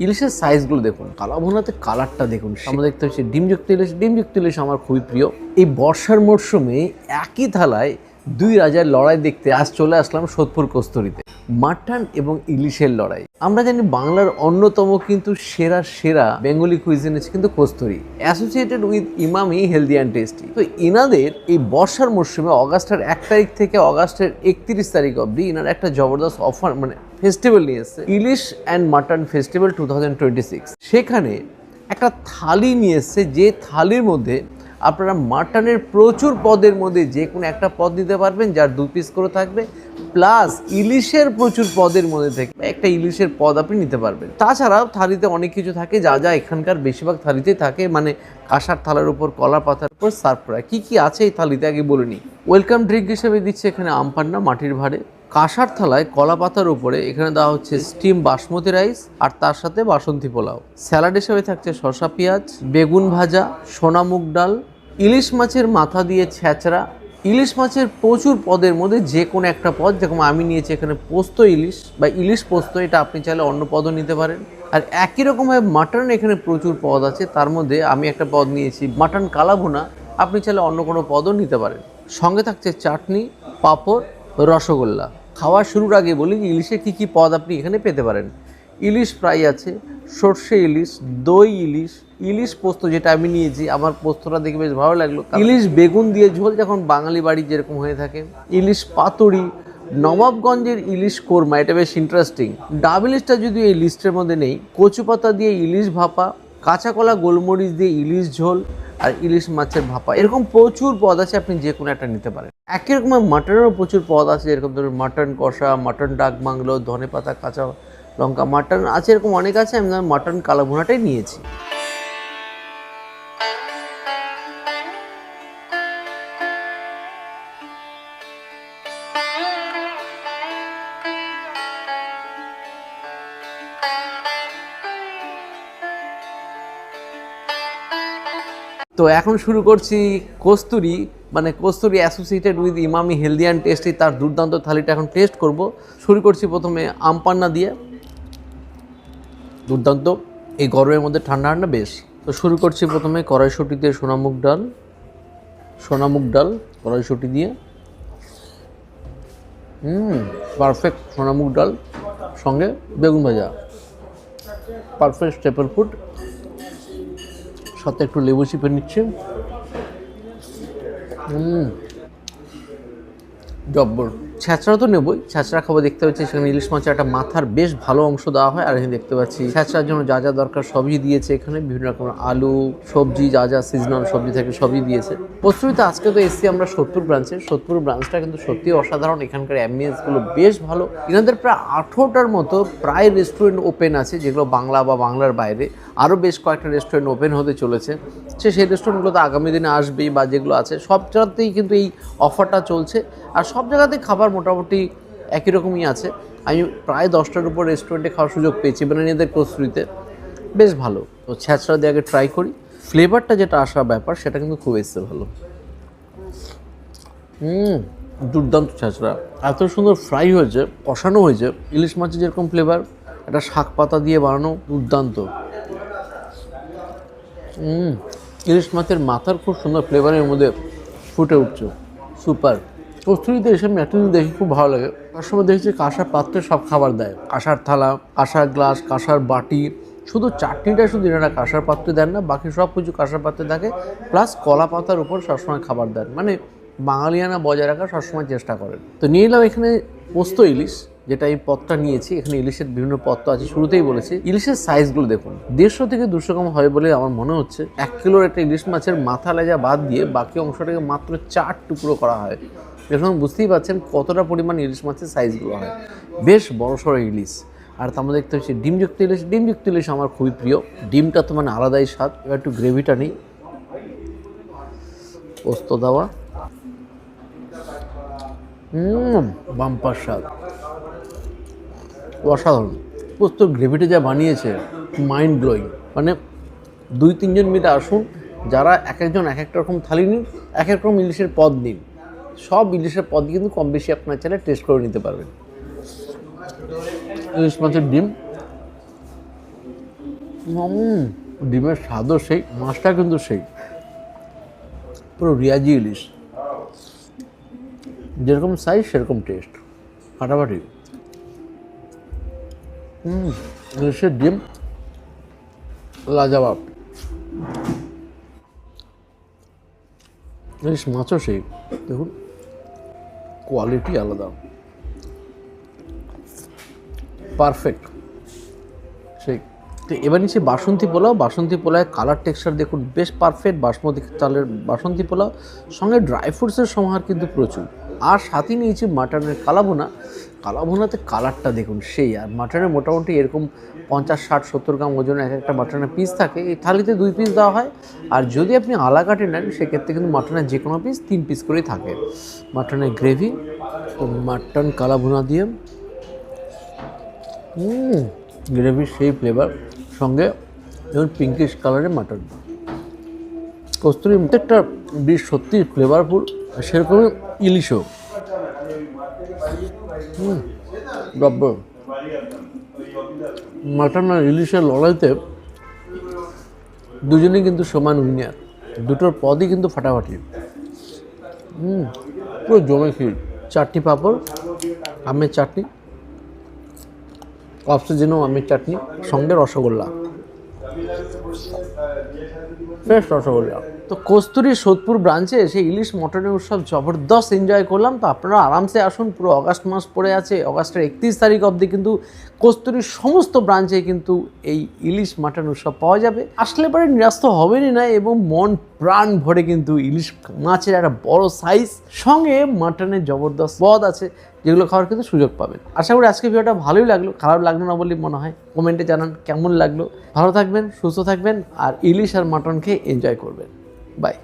ইলিশের সাইজগুলো দেখুন, কালাভুনাতে কালারটা দেখুন, আমরা দেখতে হচ্ছে ডিমযুক্ত ইলিশ আমার খুবই প্রিয়। এই বর্ষার মরশুমে একই থালায় দুই রাজার লড়াই দেখতে আজ চলে আসলাম সোদপুর কস্তুরীতে। মাটন এবং ইলিশের লড়াই। আমরা জানি বাংলার অন্যতম কিন্তু সেরা বেঙ্গলি কুইজিন আছে কিন্তু Kasturi, associated with Emami healthy and tasty. তো ইনাদের এই বর্ষার মরশুমে অগাস্টের 1 তারিখ থেকে অগাস্টের 31 তারিখ অবধি ইনার একটা জবরদস্ত অফার মানে ফেস্টিভ্যাল নিয়ে এসছে, ইলিশ অ্যান্ড মাটন ফেস্টিভ্যাল 2026। সেখানে একটা থালি নিয়ে এসছে, যে থালির মধ্যে আপনারা মাটনের প্রচুর পদের মধ্যে যে কোনো একটা পদ নিতে পারবেন, যার 2 পিস করে থাকবে, প্লাস ইলিশের প্রচুর পদের মধ্যে থেকে একটা ইলিশের পদ আপনি নিতে পারবেন। তাছাড়াও থালিতে অনেক কিছু থাকে, যা এখানকার বেশিরভাগ থালিতেই থাকে, মানে কাঁসার থালার উপর কলা পাতার উপর সার্ভ করা। কী আছে এই থালিতে আগে বলে নিই। ওয়েলকাম ড্রিঙ্ক হিসেবে দিচ্ছে এখানে আমপান্না মাটির ভাঁড়ে, কাঁসার থালায় কলা পাতার উপরে এখানে দেওয়া হচ্ছে স্টিম বাসমতি রাইস, আর তার সাথে বাসন্তী পোলাও। স্যালাড হিসেবে থাকছে শসা পেঁয়াজ, বেগুন ভাজা, সোনা মুগ ডাল, ইলিশ মাছের মাথা দিয়ে ছেঁচড়া। ইলিশ মাছের প্রচুর পদের মধ্যে যে কোনো একটা পদ, যেরকম আমি নিয়েছি এখানে পোস্ত ইলিশ বা ইলিশ পোস্ত, এটা আপনি চাইলে অন্য পদও নিতে পারেন। আর একই রকমভাবে মাটন এখানে প্রচুর পদ আছে, তার মধ্যে আমি একটা পদ নিয়েছি মাটন কালাভুনা, আপনি চাইলে অন্য কোনো পদও নিতে পারেন। সঙ্গে থাকছে চাটনি, পাঁপড়, রসগোল্লা। খাওয়া শুরুর আগে বলি ইলিশে কী পদ আপনি এখানে পেতে পারেন। ইলিশ ফ্রাই আছে, সর্ষে ইলিশ, দই ইলিশ, ইলিশ পোস্ত যেটা আমি নিয়েছি, আমার পোস্তটা দেখে বেশ ভালো লাগলো। ইলিশ বেগুন দিয়ে ঝোল, যখন বাঙালি বাড়ি যেরকম হয়ে থাকে। ইলিশ পাতুরি, নবাবগঞ্জের ইলিশ কোরমা, এটা বেশ ইন্টারেস্টিং। ডাব ইলিশটা যদিও এই লিস্টের মধ্যে নেই। কচু পাতা দিয়ে ইলিশ ভাপা, কাঁচা কলা গোলমরিচ দিয়ে ইলিশ ঝোল, আর ইলিশ মাছের ভাপা। এরকম প্রচুর পদ আছে, আপনি যে কোনো একটা নিতে পারেন। একই রকমের মাটনেরও প্রচুর পদ আছে, যেরকম ধরুন মাটন কষা, মাটন ডাক বাংলো, ধনে পাতা, কাঁচা লঙ্কা মাটন আছে, এরকম অনেক আছে। আমি মাটন কালাভুনাটাই নিয়েছি। তো এখন শুরু করছি কস্তুরী, মানে Kasturi associated with Emami healthy and tasty, তার দুর্দান্ত থালিটা এখন টেস্ট করব। শুরু করছি প্রথমে আমপান্না দিয়ে, দুর্দান্ত। এই গরমের মধ্যে ঠান্ডা ঠান্ডা বেশ। তো শুরু করছি প্রথমে কড়াইশুঁটি দিয়ে সোনামুগ ডাল কড়াইশুঁটি দিয়ে, পারফেক্ট সোনামুগ ডাল, সঙ্গে বেগুন ভাজা, পারফেক্ট স্টেপল ফুড। সাথে একটু লেবু চিপে নিচ্ছে, জব্বর। ছেঁচড়া তো নেবই, ছেঁচড়া খাবো। দেখতে পাচ্ছি সেখানে ইলিশ মাছের একটা মাথার বেশ ভালো অংশ দেওয়া হয়, আর এখানে দেখতে পাচ্ছি ছেঁচড়ার জন্য যা দরকার সবই দিয়েছে। এখানে বিভিন্ন রকমের আলু, সবজি, যা সিজনাল সবজি থাকে সবই দিয়েছে। কস্তুরীতে আজকে তো এসছি আমরা সোদপুর ব্রাঞ্চে। সোদপুর ব্রাঞ্চটা কিন্তু সত্যি অসাধারণ, এখানকার অ্যাম্বিয়েন্সগুলো বেশ ভালো। এনাদের প্রায় 18টার মতো প্রায় রেস্টুরেন্ট ওপেন আছে, যেগুলো বাংলা বা বাংলার বাইরে। আরও বেশ কয়েকটা রেস্টুরেন্ট ওপেন হতে চলেছে, সেই রেস্টুরেন্টগুলো তো আগামী দিনে আসবেই, বা যেগুলো আছে সব জায়গাতেই কিন্তু এই অফারটা চলছে। আর সব জায়গাতেই খাবার মোটামুটি একই রকমই আছে। আমি প্রায় 10টার উপর রেস্টুরেন্টে খাওয়ার সুযোগ পেয়েছি বেনানীদের কস্তুরীতে, বেশ ভালো। তো ছেঁচড়া দিয়ে আগে ট্রাই করি। ফ্লেভারটা যেটা আসার ব্যাপার সেটা কিন্তু খুব এসছে ভালো। দুর্দান্ত ছেঁচড়া, এত সুন্দর ফ্রাই হয়েছে, কষানো হয়েছে। ইলিশ মাছের যেরকম ফ্লেভার, একটা শাক পাতা দিয়ে বানানো, দুর্দান্ত। ইলিশ মাছের মাথার খুব সুন্দর ফ্লেভারের মধ্যে ফুটে উঠছে, সুপার। কস্তুরীতে এসে ম্যাটেরিয়াল দেখে খুব ভালো লাগে। তার সময় দেখেছি কাঁসার পাত্রে সব খাবার দেয়, কাঁসার থালা, কাঁসার গ্লাস, কাঁসার বাটি। শুধু চাটনিটা শুধু এনারা কাঁসার পাত্রে দেন না, বাকি সব কিছু কাঁসার পাত্রে থাকে, প্লাস কলা পাতার উপর সবসময় খাবার দেন, মানে বাঙালিয়ানা বজায় রাখার সবসময় চেষ্টা করেন। তো নিয়ে এলাম এখানে পোস্ত ইলিশ, যেটা এই পদটা নিয়েছি। এখানে ইলিশের বিভিন্ন পদ তো আছে, শুরুতেই বলেছি। ইলিশের সাইজগুলো দেখুন, 150 থেকে 200 গ্রাম হয় বলে আমার মনে হচ্ছে। 1 কিলোর একটা ইলিশ মাছের মাথা লেজা বাদ দিয়ে বাকি অংশটাকে মাত্র 4 টুকরো করা হয়। এখন বুঝতেই পারছেন কতটা পরিমাণ ইলিশ মাছের সাইজগুলো হয়, বেশ বড়সড় ইলিশ। আর তার মধ্যে দেখতে হচ্ছে ডিমযুক্ত ইলিশ আমার খুবই প্রিয়। ডিমটা তো মানে আলাদাই স্বাদ। এবার একটু গ্রেভিটা নেই, পোস্ত দেওয়া, বাম্পার স্বাদ, অসাধারণ। পোস্তর গ্রেভিটা যা বানিয়েছে, মাইন্ড ব্লোয়িং। মানে 2-3 জন মিলে আসুন, যারা এক একজন এক একটা রকম থালি নিন, এক এক রকম ইলিশের পদ নিন, সব ইলিশের পদ কিন্তু কম বেশি আপনার চাইলে টেস্ট করে নিতে পারবেন। ইলিশ মাছের ডিম, ডিমের স্বাদও সেই, মাছটা কিন্তু সেই, পুরো রিয়াজি ইলিশ, যেরকম সাইজ সেরকম টেস্ট, ফাটাফাটি। ইলিশের ডিম লাজবাব। ইলিশ মাছও সেই, দেখুন কোয়ালিটি আলাদা, পারফেক্ট সেই। তো এবার নিচ্ছি বাসন্তী পোলাও। বাসন্তী পোলাওয়ের কালার টেক্সচার দেখুন বেশ পারফেক্ট, বাসমতি চালের বাসন্তী পোলাও, সঙ্গে ড্রাই ফ্রুটসের সমাহার কিন্তু প্রচুর। আর সাথে নিয়েছি মাটনের কালাভুনা। কালাভুনাতে কালারটা দেখুন সেই, আর মাটনের মোটামুটি এরকম 50, 60, 70 গ্রাম ওজন এক একটা মাটনের পিস থাকে। এই থালিতে 2 পিস দেওয়া হয়, আর যদি আপনি আলা কাটে নেন সেক্ষেত্রে কিন্তু মাটনের যে কোনো পিস 3 পিস করেই থাকে। মাটনের গ্রেভি, তো মাটন কালাভুনা দিয়ে গ্রেভির সেই ফ্লেভার, সঙ্গে যেমন পিঙ্কিশ কালারের মাটন। কস্তুরি প্রত্যেকটা ডিশ সত্যি ফ্লেভারফুল, সেরকমই ইলিশও। গব্বর মাটন আর ইলিশের লড়াইতে দুজনেই কিন্তু সমান উইনার, দুটোর পদই কিন্তু ফাটাফাটি। পুরো জমে ক্ষীর, চাটনি পাঁপড়, আমের চাটনি, অক্সিজেনও আমের চাটনি, সঙ্গে রসগোল্লা, ফ্রেশ রসগোল্লা। তো কস্তুরী সোদপুর ব্রাঞ্চে এসে ইলিশ মটনের উৎসব জবরদস্ত এনজয় করলাম। তো আপনারা আরামসে আসুন, পুরো অগাস্ট মাস পড়ে আছে, অগাস্টের 31 তারিখ অবধি কিন্তু কস্তুরীর সমস্ত ব্রাঞ্চে কিন্তু এই ইলিশ মাটন উৎসব পাওয়া যাবে। আসলে পরে নিরাশ তো হবেনই না, এবং মন প্রাণ ভরে কিন্তু ইলিশ মাছের একটা বড় সাইজ, সঙ্গে মাটনের জবরদস্ত পদ আছে, যেগুলো খাওয়ার কিন্তু সুযোগ পাবেন। আশা করি আজকে ভিডিওটা ভালোই লাগলো, খারাপ লাগলো না বলেই মনে হয়। কমেন্টে জানান কেমন লাগলো। ভালো থাকবেন, সুস্থ থাকবেন, আর ইলিশ আর মাটন খেয়ে এনজয় করবেন। বাই।